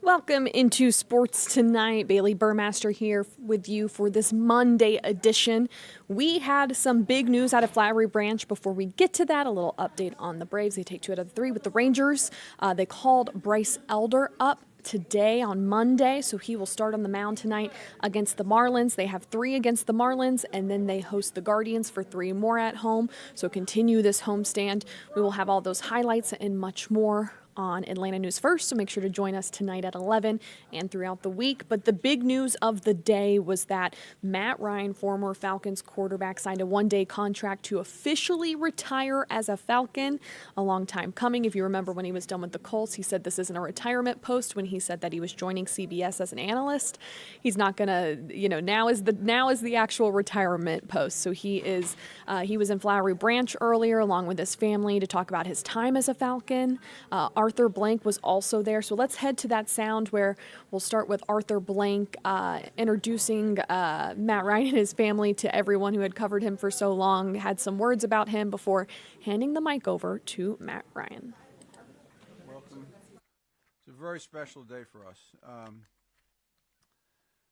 Welcome into Sports Tonight. Bailey Burmaster here with you for this Monday edition. We had some big news out of Flowery Branch. Before we get to that, a little update on the Braves. They take 2 out of 3 with the Rangers. They called Bryce Elder up today on Monday, so he will start on the mound tonight against the Marlins. They have 3 against the Marlins, and then they host the Guardians for 3 more at home. So continue this homestand. We will have all those highlights and much more on Atlanta News First, so make sure to join us tonight at 11 and throughout the week. But the big news of the day was that Matt Ryan, former Falcons quarterback, signed a 1-day contract to officially retire as a Falcon. A long time coming. If you remember when he was done with the Colts, he said this isn't a retirement post when he said that he was joining CBS as an analyst. He's not gonna, now is the actual retirement post. So he was in Flowery Branch earlier along with his family to talk about his time as a Falcon. Arthur Blank was also there. So let's head to that sound where we'll start with Arthur Blank introducing Matt Ryan and his family to everyone who had covered him for so long, had some words about him before handing the mic over to Matt Ryan. Welcome. It's a very special day for us.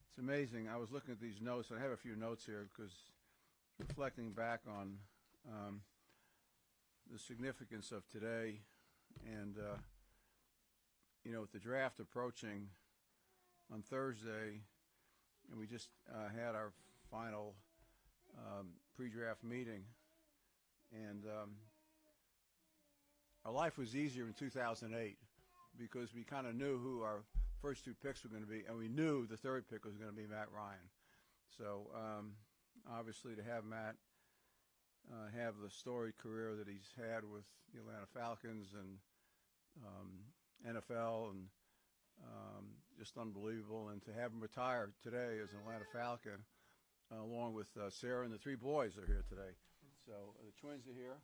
It's amazing. I was looking at these notes. I have a few notes here because reflecting back on the significance of today. And, with the draft approaching on Thursday, and we just had our final pre-draft meeting, and our life was easier in 2008 because we kind of knew who our first 2 picks were going to be, and we knew the 3rd pick was going to be Matt Ryan. So, obviously, to have Matt have the storied career that he's had with the Atlanta Falcons and NFL and just unbelievable, and to have him retire today as an Atlanta Falcon along with Sarah, and the 3 boys are here today. So the twins are here,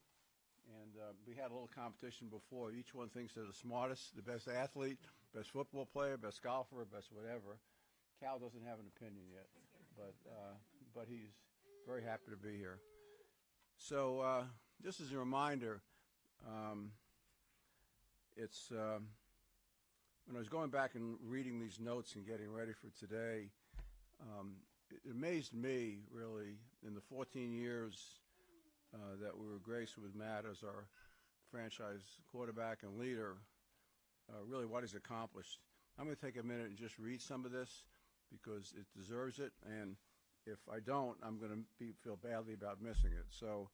and we had a little competition before. Each one thinks they're the smartest, the best athlete, best football player, best golfer, best whatever. Cal doesn't have an opinion yet, but he's very happy to be here. So just as a reminder, it's when I was going back and reading these notes and getting ready for today, it amazed me, really, in the 14 years that we were graced with Matt as our franchise quarterback and leader, really what he's accomplished. I'm going to take a minute and just read some of this because it deserves it, and if I don't, I'm going to feel badly about missing it. So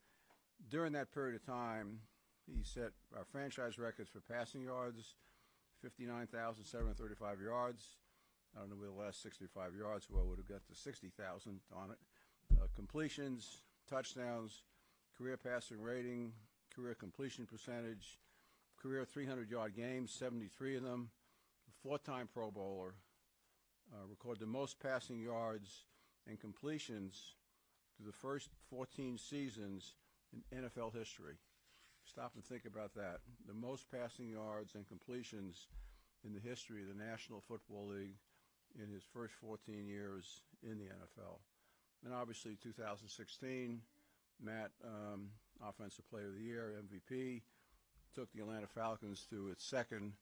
during that period of time, he set our franchise records for passing yards, 59,735 yards. I don't know where the last 65 yards were. Would have got to 60,000 on it. Completions, touchdowns, career passing rating, career completion percentage, career 300-yard games, 73 of them. 4-time Pro Bowler. Recorded the most passing yards and completions through the first 14 seasons in NFL history. Stop and think about that. The most passing yards and completions in the history of the National Football League in his first 14 years in the NFL. And obviously 2016, Matt, Offensive Player of the Year, MVP, took the Atlanta Falcons to its 2nd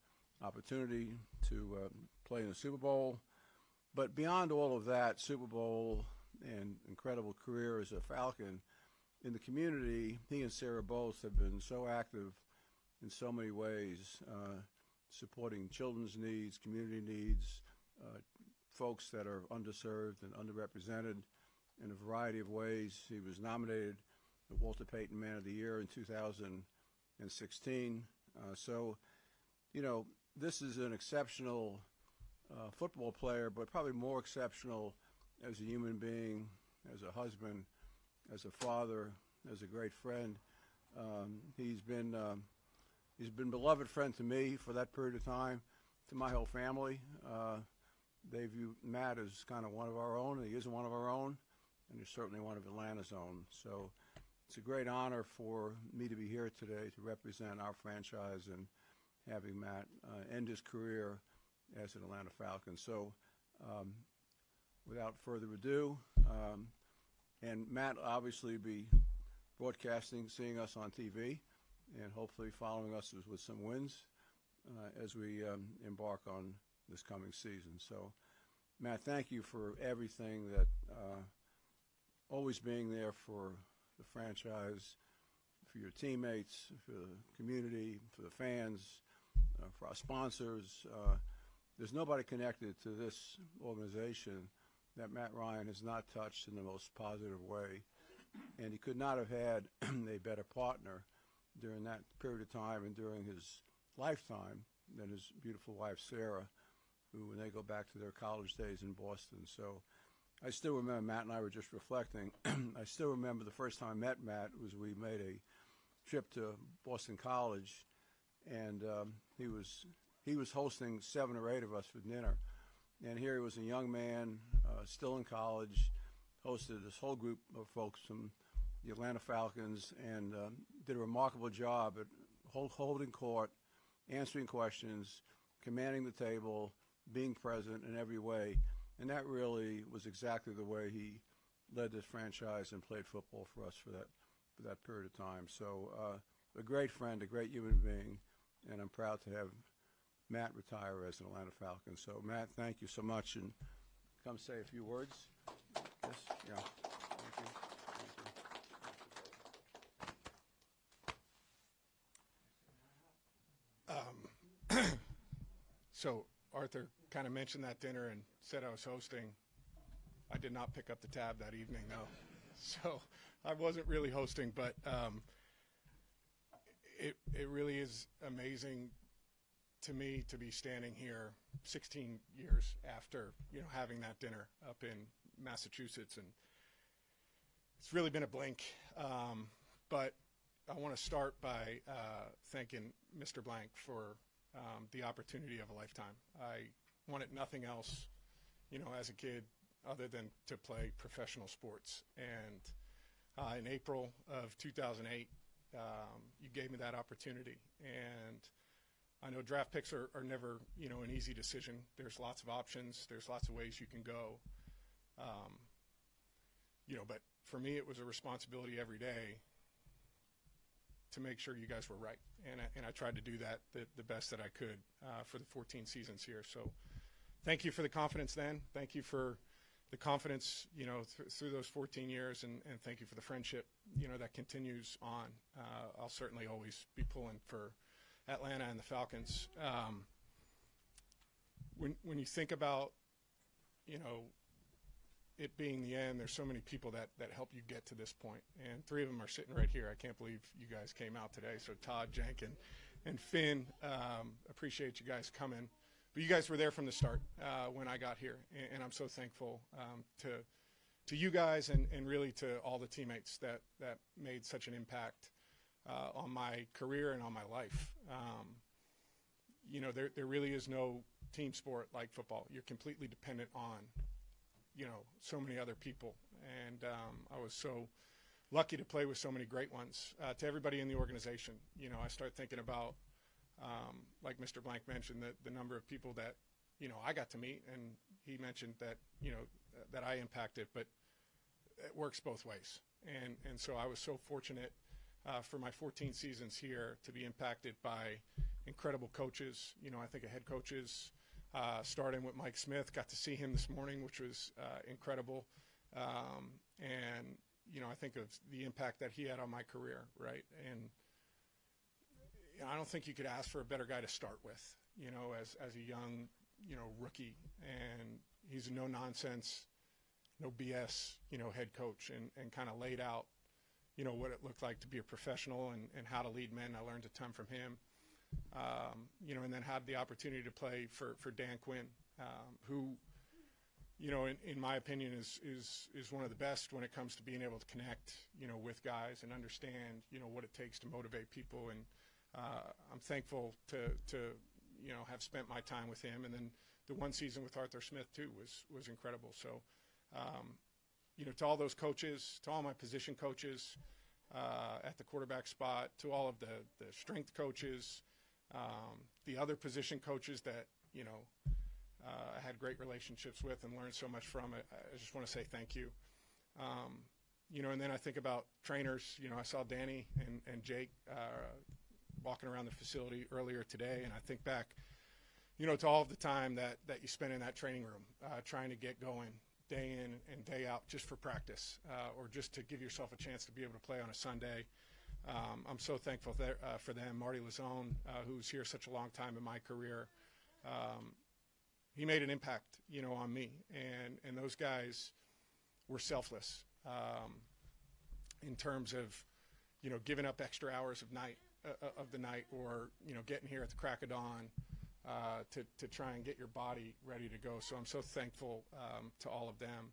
opportunity to play in the Super Bowl. But beyond all of that, Super Bowl and incredible career as a Falcon, in the community, he and Sarah both have been so active in so many ways, supporting children's needs, community needs, folks that are underserved and underrepresented in a variety of ways. He was nominated the Walter Payton Man of the Year in 2016. This is an exceptional football player, but probably more exceptional as a human being, as a husband, as a father, as a great friend. He's been a beloved friend to me for that period of time, to my whole family. They view Matt as kind of one of our own, and he is one of our own, and he's certainly one of Atlanta's own. So it's a great honor for me to be here today to represent our franchise and having Matt end his career as an Atlanta Falcon. So without further ado, and Matt obviously be broadcasting, seeing us on TV, and hopefully following us with some wins as we embark on this coming season. So, Matt, thank you for everything, that always being there for the franchise, for your teammates, for the community, for the fans, for our sponsors. There's nobody connected to this organization that Matt Ryan has not touched in the most positive way. And he could not have had a better partner during that period of time and during his lifetime than his beautiful wife, Sarah, who, when they go back to their college days in Boston. So I still remember, Matt and I were just reflecting, I still remember the first time I met Matt was we made a trip to Boston College, and he was hosting 7 or 8 of us for dinner. And here he was, a young man, still in college, hosted this whole group of folks from the Atlanta Falcons, and did a remarkable job at holding court, answering questions, commanding the table, being present in every way. And that really was exactly the way he led this franchise and played football for us for that period of time. So a great friend, a great human being, and I'm proud to have Matt retire as an Atlanta Falcon. So, Matt, thank you so much, and come say a few words. Yes, yeah. Thank you. So Arthur kind of mentioned that dinner and said I was hosting. I did not pick up the tab that evening, though. So I wasn't really hosting, but it really is amazing to me to be standing here 16 years after, having that dinner up in Massachusetts, and it's really been a blink. But I want to start by thanking Mr. Blank for the opportunity of a lifetime. I wanted nothing else, as a kid, other than to play professional sports. And in April of 2008, you gave me that opportunity. And I know draft picks are never, an easy decision. There's lots of options. There's lots of ways you can go. But for me, it was a responsibility every day to make sure you guys were right. And I tried to do that the best that I could for the 14 seasons here. So thank you for the confidence then. Thank you for the confidence, through those 14 years. And thank you for the friendship, that continues on. I'll certainly always be pulling for Atlanta and the Falcons. When you think about, it being the end, there's so many people that help you get to this point. And 3 of them are sitting right here. I can't believe you guys came out today. So Todd, Jenk, and Finn, appreciate you guys coming. But you guys were there from the start when I got here. And I'm so thankful to you guys and really to all the teammates that made such an impact on my career and on my life. There really is no team sport like football. You're completely dependent on, so many other people. And I was so lucky to play with so many great ones. To everybody in the organization, I start thinking about, like Mr. Blank mentioned, the number of people that, I got to meet, and he mentioned that, that I impacted, but it works both ways. And so I was so fortunate for my 14 seasons here to be impacted by incredible coaches. I think of head coaches, starting with Mike Smith. Got to see him this morning, which was incredible. And, I think of the impact that he had on my career, right? And I don't think you could ask for a better guy to start with, as a young, rookie. And he's a no-nonsense, no BS, head coach, and kind of laid out, what it looked like to be a professional and how to lead men. I learned a ton from him. And then had the opportunity to play for Dan Quinn, who, in my opinion is one of the best when it comes to being able to connect, with guys and understand, what it takes to motivate people. And I'm thankful to have spent my time with him. And then the one season with Arthur Smith too was incredible. So, to all those coaches, to all my position coaches at the quarterback spot, to all of the strength coaches, the other position coaches that, I had great relationships with and learned so much from. I just want to say thank you. And then I think about trainers. I saw Danny and Jake walking around the facility earlier today, and I think back, to all of the time that you spend in that training room trying to get going day in and day out just for practice or just to give yourself a chance to be able to play on a Sunday. I'm so thankful for them. Marty Lazone, who's here such a long time in my career, he made an impact, on me. And those guys were selfless in terms of, giving up extra hours of the night or, getting here at the crack of dawn to try and get your body ready to go. So I'm so thankful to all of them.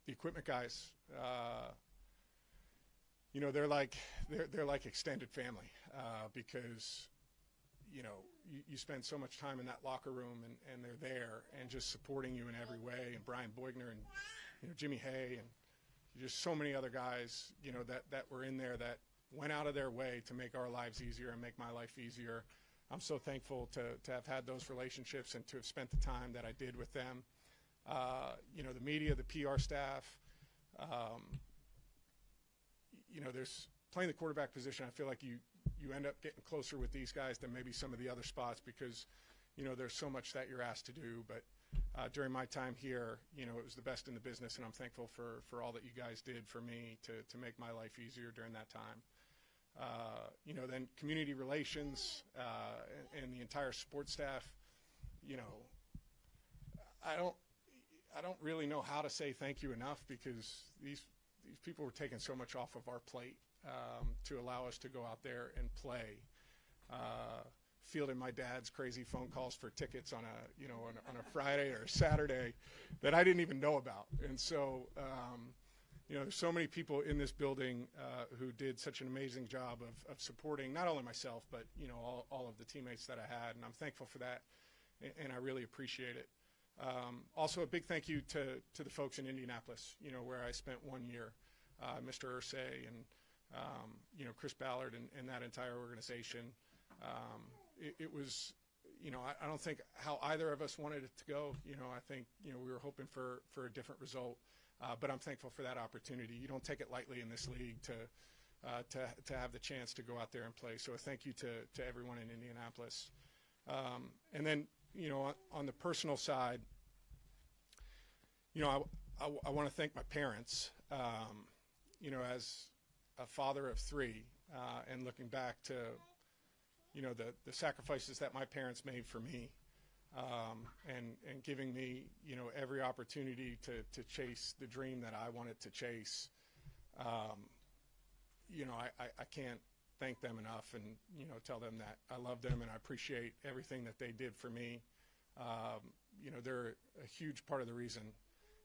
The equipment guys, they're like extended family because you spend so much time in that locker room and they're there and just supporting you in every way. And Brian Boigner and Jimmy Hay and just so many other guys that were in there that went out of their way to make our lives easier and make my life easier. I'm so thankful to have had those relationships and to have spent the time that I did with them. The media, the PR staff. There's playing the quarterback position. I feel like you end up getting closer with these guys than maybe some of the other spots because, there's so much that you're asked to do. But during my time here, it was the best in the business, and I'm thankful for all that you guys did for me to make my life easier during that time. Then community relations and the entire sports staff, I don't really know how to say thank you enough because these people were taking so much off of our plate to allow us to go out there and play. Fielding my dad's crazy phone calls for tickets on a Friday or a Saturday that I didn't even know about. And so, there's so many people in this building who did such an amazing job of supporting not only myself, but, all of the teammates that I had. And I'm thankful for that, and I really appreciate it. Also, a big thank you to the folks in Indianapolis, where I spent 1 year, Mr. Irsay and, Chris Ballard and that entire organization. It was, I don't think how either of us wanted it to go. I think, we were hoping for a different result. But I'm thankful for that opportunity. You don't take it lightly in this league to have the chance to go out there and play. So a thank you to everyone in Indianapolis. And then, on the personal side, I want to thank my parents. As a father of three, and looking back to, the sacrifices that my parents made for me. And giving me, every opportunity to chase the dream that I wanted to chase. I can't thank them enough and, tell them that I love them and I appreciate everything that they did for me. They're a huge part of the reason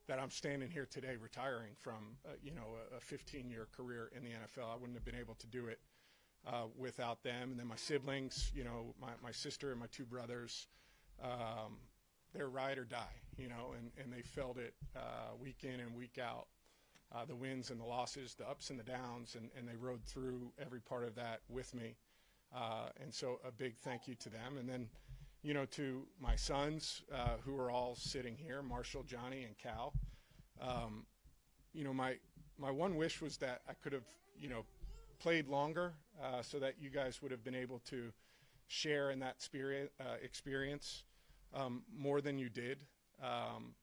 that I'm standing here today retiring from, a 15-year career in the NFL. I wouldn't have been able to do it without them. And then my siblings, my sister and my two brothers, they're ride or die, and they felt it week in and week out, the wins and the losses, the ups and the downs, and they rode through every part of that with me. And so a big thank you to them. And then, to my sons who are all sitting here, Marshall, Johnny, and Cal. My one wish was that I could have, played longer so that you guys would have been able to share in that experience more than you did.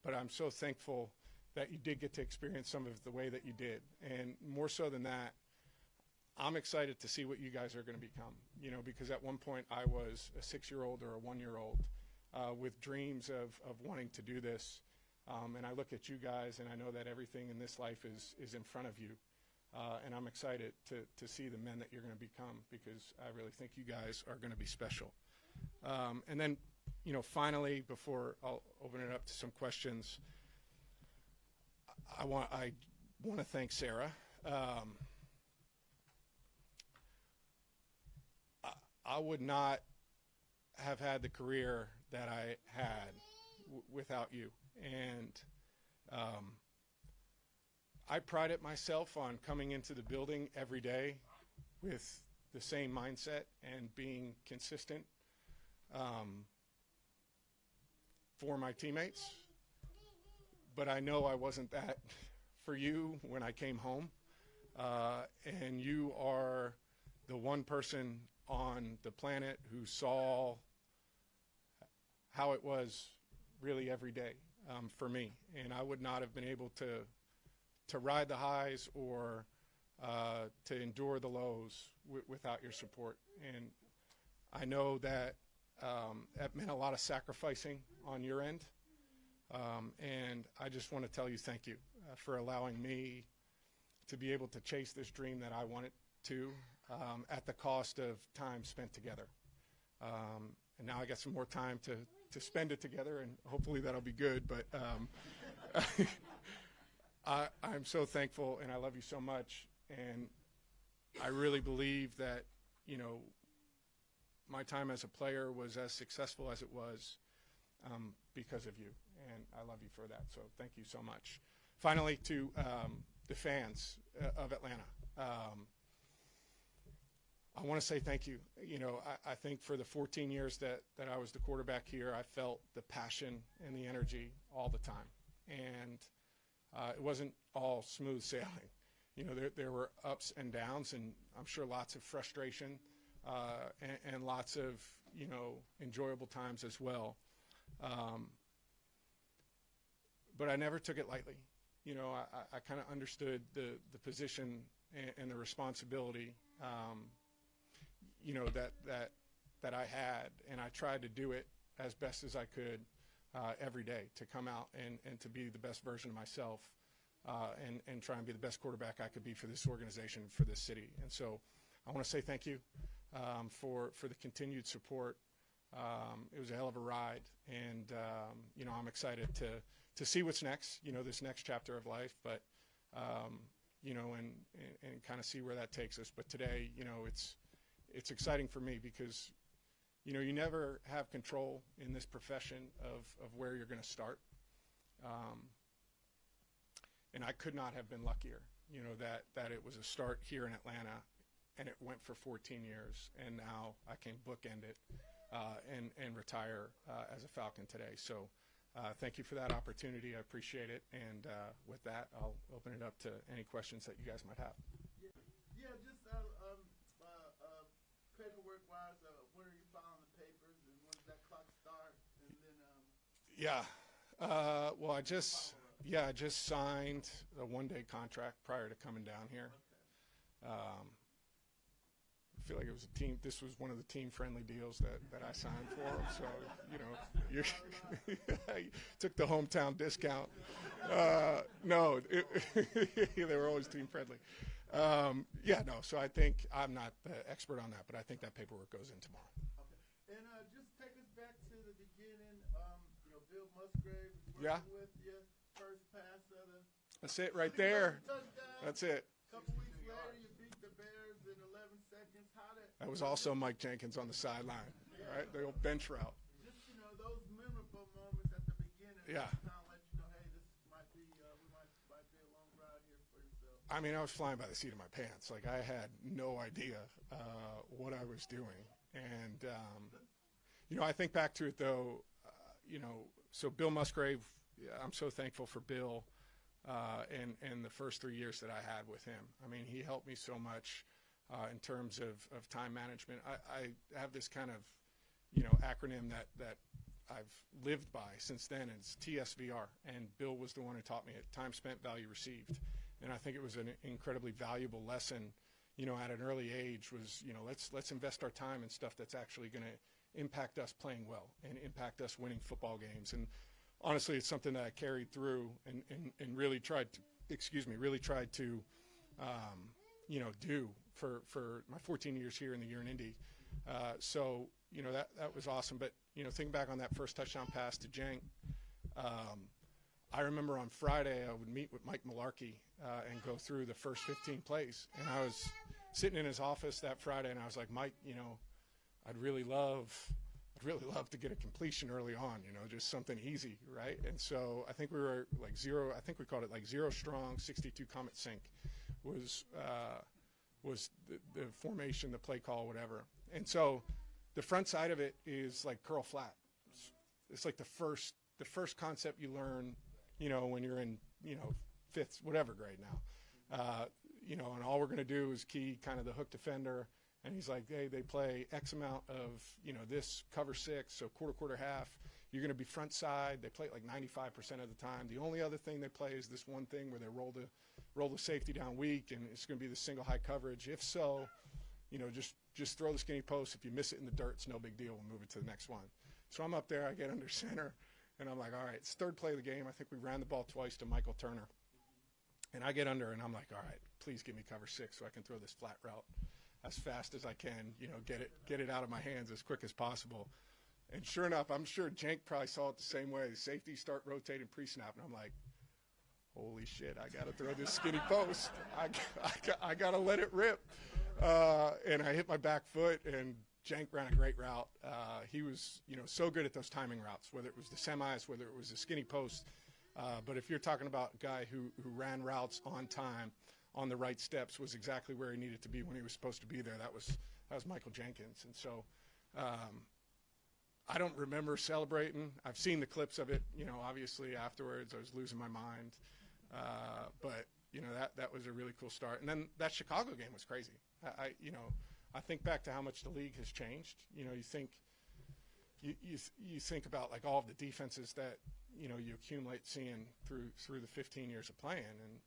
But I'm so thankful that you did get to experience some of the way that you did. And more so than that, I'm excited to see what you guys are going to become, because at one point I was a 6-year-old or a 1-year-old with dreams of wanting to do this. And I look at you guys and I know that everything in this life is in front of you. And I'm excited to see the men that you're going to become because I really think you guys are going to be special. And then, finally, before I'll open it up to some questions, I want to thank Sarah. I would not have had the career that I had without you. And I prided myself on coming into the building every day with the same mindset and being consistent for my teammates. But I know I wasn't that for you when I came home. And you are the one person on the planet who saw how it was really every day for me. And I would not have been able to ride the highs or to endure the lows without your support. And I know that that meant a lot of sacrificing on your end. And I just want to tell you thank you for allowing me to be able to chase this dream that I wanted to at the cost of time spent together. And now I got some more time to spend it together, and hopefully that'll be good. But I'm so thankful, and I love you so much. And I really believe that, you know, my time as a player was as successful as it was because of you, and I love you for that. So thank you so much. Finally, to the fans of Atlanta, I want to say thank you. You know, I think for the 14 years that I was the quarterback here, I felt the passion and the energy all the time. And it wasn't all smooth sailing. You know, there were ups and downs, and I'm sure lots of frustration and lots of, you know, enjoyable times as well. But I never took it lightly. You know, I kind of understood the position and the responsibility, you know, that I had, and I tried to do it as best as I could every day to come out and to be the best version of myself and try and be the best quarterback I could be for this organization, for this city. And so I want to say thank you for the continued support. It was a hell of a ride, and you know, I'm excited to see what's next, you know, this next chapter of life, but you know, and kind of see where that takes us. But today, you know, it's exciting for me because, you know, you never have control in this profession of where you're going to start. And I could not have been luckier, you know, that it was a start here in Atlanta, and it went for 14 years, and now I can bookend it and retire as a Falcon today. So thank you for that opportunity. I appreciate it. And with that, I'll open it up to any questions that you guys might have. Yeah, just paperwork-wise, when are you filing the papers, and when does that clock start? And then Yeah. Well, I just signed a one-day contract prior to coming down here. I feel like it was this was one of the team-friendly deals that I signed for. So, you know, I took the hometown discount. No, they were always team-friendly. Yeah, no, so I think I'm not the expert on that, but I think that paperwork goes in tomorrow. Okay. And just take us back to the beginning. You know, Bill Musgrave was working with you. First pass of the... That's it right there. Touchdown. That's it. A couple weeks later, you beat the Bears in 11 seconds. That was also Mike Jenkins on the sideline, right? The old bench route. Just, you know, those memorable moments at the beginning. Yeah. Kind of let you know, hey, this might be, we might be a long ride here for yourself. I mean, I was flying by the seat of my pants. Like, I had no idea what I was doing. And, you know, I think back to it, though, you know, so Bill Musgrave, I'm so thankful for Bill and the first 3 years that I had with him. I mean, he helped me so much in terms of time management. I have this kind of, you know, acronym that I've lived by since then. It's TSVR, and Bill was the one who taught me it: time spent, value received. And I think it was an incredibly valuable lesson, you know, at an early age. Was, you know, let's invest our time in stuff that's actually going to impact us playing well and impact us winning football games. And honestly, it's something that I carried through and really tried to you know, do for my 14 years here in the year in Indy. So, you know, that was awesome. But, you know, thinking back on that first touchdown pass to Jenk, I remember on Friday I would meet with Mike Mularkey and go through the first 15 plays. And I was sitting in his office that Friday, and I was like, Mike, you know, I'd really love to get a completion early on, you know, just something easy, right? And so I think we were like we called it like zero strong, 62 Comet Sync was the formation, the play call, whatever. And so the front side of it is like curl flat. It's like the first concept you learn, you know, when you're in, you know, fifth, whatever grade now. You know, and all we're going to do is key kind of the hook defender. And he's like, hey, they play X amount of, you know, this cover six, so quarter, half. you're going to be front side. They play it like 95% of the time. The only other thing they play is this one thing where they roll the safety down weak, and it's going to be the single high coverage. If so, just throw the skinny post. If you miss it in the dirt, it's no big deal. We'll move it to the next one. So I'm up there. I get under center, and I'm like, all right, it's third play of the game. I think we ran the ball twice to Michael Turner. And I get under, and I'm like, all right, please give me cover 6 so I can throw this flat route as fast as I can, get it out of my hands as quick as possible. And sure enough, I'm sure Jenk probably saw it the same way. The safeties start rotating pre-snap, and I'm like, holy shit, I got to throw this skinny post. I got to let it rip. And I hit my back foot, and Jenk ran a great route. He was, so good at those timing routes, whether it was the semis, whether it was the skinny post. But if you're talking about a guy who ran routes on time, on the right steps, was exactly where he needed to be when he was supposed to be there, that was Michael Jenkins. And so I don't remember celebrating. I've seen the clips of it, obviously afterwards. I was losing my mind. But, that was a really cool start. And then that Chicago game was crazy. I think back to how much the league has changed. You think about like all of the defenses that you accumulate seeing through the 15 years of playing, and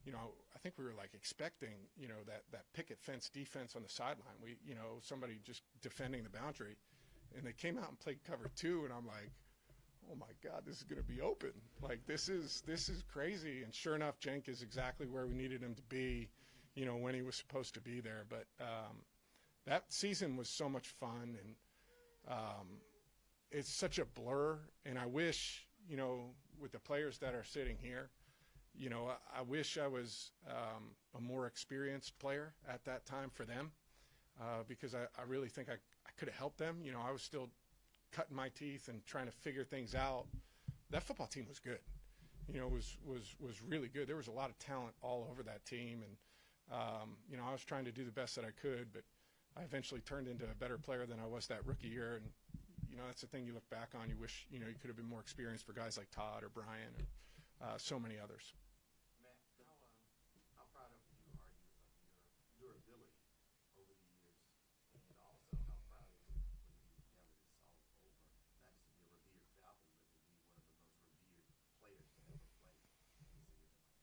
I think we were like expecting that picket fence defense on the sideline. We somebody just defending the boundary, and they came out and played cover 2, and I'm like, oh my God, this is going to be open. Like this is crazy. And sure enough, Jenk is exactly where we needed him to be, when he was supposed to be there. But that season was so much fun, and it's such a blur. And I wish, with the players that are sitting here, I wish I was a more experienced player at that time for them, because I really think I could have helped them. I was still cutting my teeth and trying to figure things out. That football team was good. Was really good. There was a lot of talent all over that team, and I was trying to do the best that I could, but I eventually turned into a better player than I was that rookie year. And that's the thing you look back on. You wish you could have been more experienced for guys like Todd or Brian or so many others. Matt, how proud of you are you of your durability over the years, and also how proud are you when now that it's all over, not just to be a revered Falcon, but to be one of the most revered players to ever play in the city of Atlanta?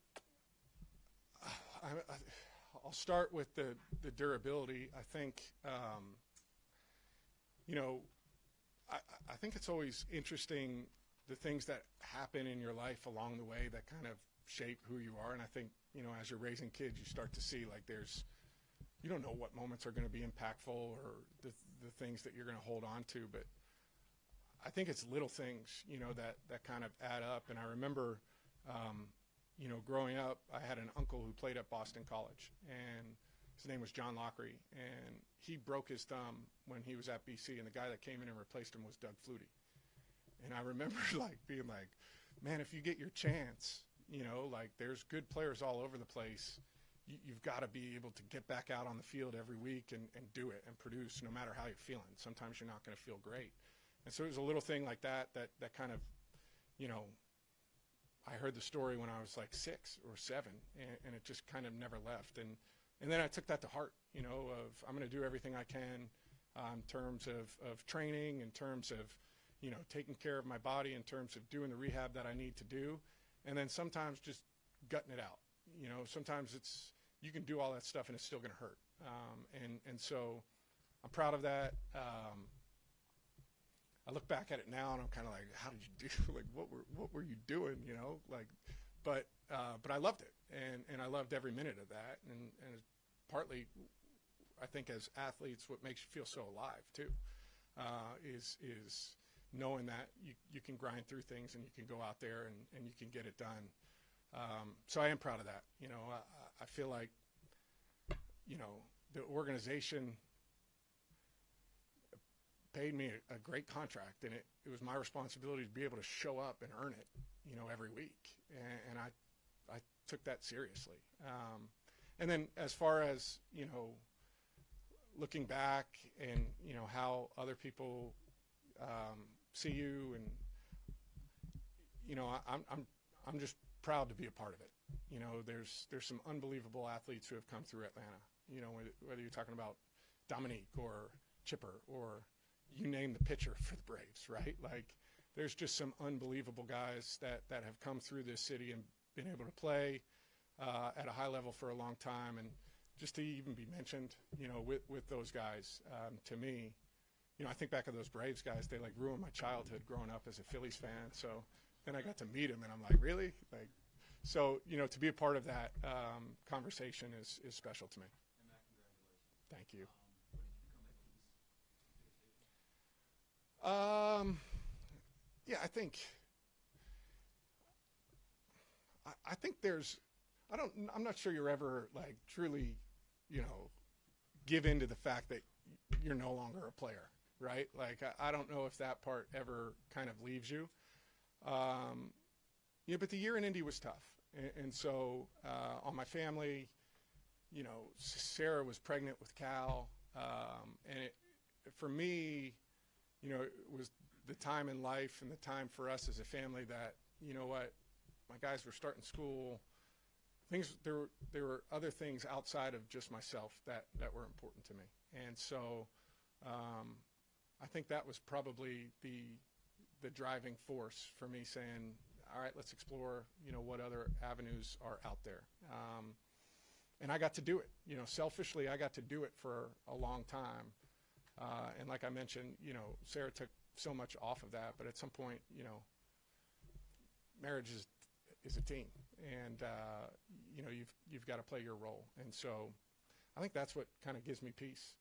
I'll start with the durability. I think, I think it's always interesting the things that happen in your life along the way that kind of shape who you are. And I think, as you're raising kids, you start to see like you don't know what moments are going to be impactful or the things that you're going to hold on to. But I think it's little things, that kind of add up. And I remember, growing up, I had an uncle who played at Boston College, and his name was John Lockery, and he broke his thumb when he was at BC, and the guy that came in and replaced him was Doug Flutie. And I remember being like, man, if you get your chance, there's good players all over the place. You've got to be able to get back out on the field every week and do it and produce no matter how you're feeling. Sometimes you're not going to feel great. And so it was a little thing like that kind of, I heard the story when I was like 6 or 7, and it just kind of never left. And then I took that to heart, of I'm going to do everything I can in terms of training, in terms of, taking care of my body, in terms of doing the rehab that I need to do, and then sometimes just gutting it out. Sometimes you can do all that stuff and it's still going to hurt. And so I'm proud of that. I look back at it now and I'm kind of like, how did you do? Like, what were you doing? But I loved it, and I loved every minute of that. And partly, I think as athletes, what makes you feel so alive too, is knowing that you can grind through things and you can go out there and you can get it done. So I am proud of that. I feel like, the organization paid me a great contract, and it was my responsibility to be able to show up and earn it, every week. And I took that seriously. And then as far as, looking back and, how other people see you, and, I'm just proud to be a part of it. There's some unbelievable athletes who have come through Atlanta, whether you're talking about Dominique or Chipper or you name the pitcher for the Braves, right? Like, there's just some unbelievable guys that have come through this city and been able to play at a high level for a long time. And just to even be mentioned, with those guys, to me, I think back of those Braves guys, they like ruined my childhood growing up as a Phillies fan. So then I got to meet them and I'm like, really? So, to be a part of that conversation is special to me. And Matt, congratulations. Thank you. What did you become at East? Yeah, I think there's, I'm not sure you're ever like truly, give in to the fact that you're no longer a player, right? Like, I don't know if that part ever kind of leaves you. But the year in Indy was tough. And so on my family, Sarah was pregnant with Cal. And for me, it was the time in life and the time for us as a family that, my guys were starting school. There were other things outside of just myself that were important to me. And so I think that was probably the driving force for me saying, all right, let's explore, what other avenues are out there. And I got to do it. Selfishly, I got to do it for a long time. And like I mentioned, Sarah took so much off of that, but at some point, marriage is a team, and you've got to play your role. And so I think that's what kind of gives me peace,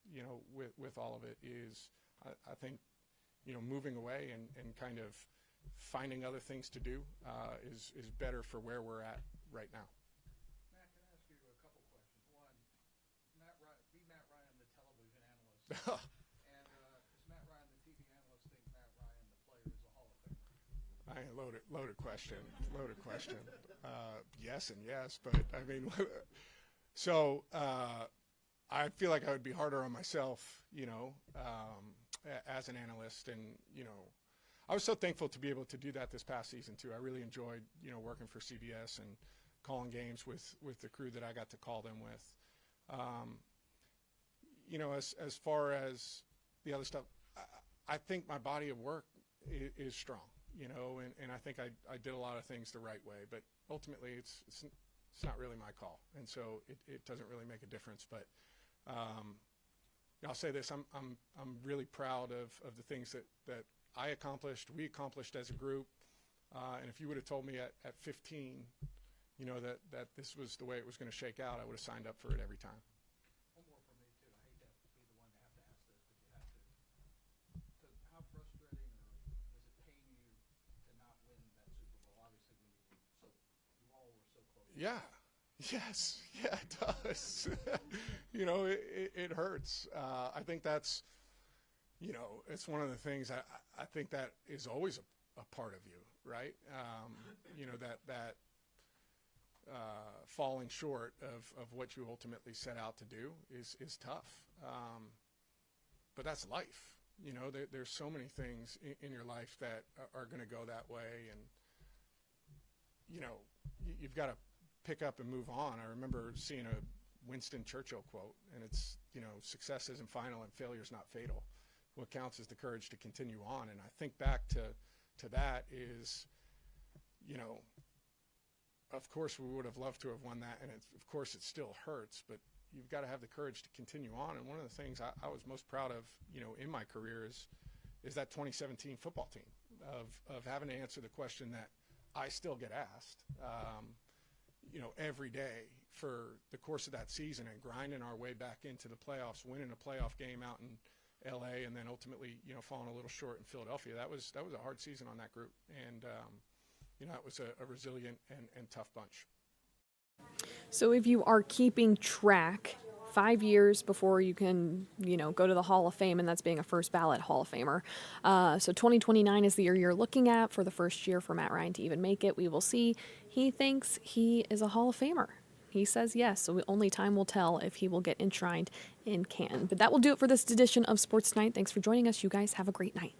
with all of it is I think, moving away and kind of finding other things to do is better for where we're at right now. Matt, can I ask you a couple questions? One, Matt Ryan, the television analyst. And does Matt Ryan, the TV analyst, think Matt Ryan, the player, is a Hall of Famer? Loaded question. Yes and yes, but I mean, so I feel like I would be harder on myself, as an analyst. And, I was so thankful to be able to do that this past season too. I really enjoyed, working for CBS and calling games with the crew that I got to call them with. As far as the other stuff, I think my body of work is strong, and I think I did a lot of things the right way, but ultimately it's not really my call. And so it doesn't really make a difference, but I'll say this, I'm really proud of the things that I accomplished, we accomplished as a group. And if you would have told me at 15, that this was the way it was going to shake out, I would have signed up for it every time. One more from me, too. I hate to be the one to have to ask this, but you have to. So how frustrating or does it pain you to not win that Super Bowl? Obviously, you all were so close. Yeah. Yes. Yeah, it does. It hurts. I think that's, it's one of the things I think that is always a part of you, right? That falling short of what you ultimately set out to do is tough. But that's life. There's so many things in your life that are going to go that way. And, you've got to pick up and move on. I remember seeing a Winston Churchill quote, and it's, success isn't final and failure is not fatal. What counts is the courage to continue on. And I think back to that is, of course we would have loved to have won that, and of course it still hurts, but you've got to have the courage to continue on. And one of the things I was most proud of, in my career is that 2017 football team of having to answer the question that I still get asked, every day for the course of that season, and grinding our way back into the playoffs, winning a playoff game out in LA, and then ultimately, falling a little short in Philadelphia. That was a hard season on that group. And, it was a resilient and tough bunch. So if you are keeping track, 5 years before you can, go to the Hall of Fame, and that's being a first ballot Hall of Famer. So 2029 is the year you're looking at for the first year for Matt Ryan to even make it. We will see. He thinks he is a Hall of Famer. He says yes, so only time will tell if he will get enshrined in Canton. But that will do it for this edition of Sports Tonight. Thanks for joining us. You guys have a great night.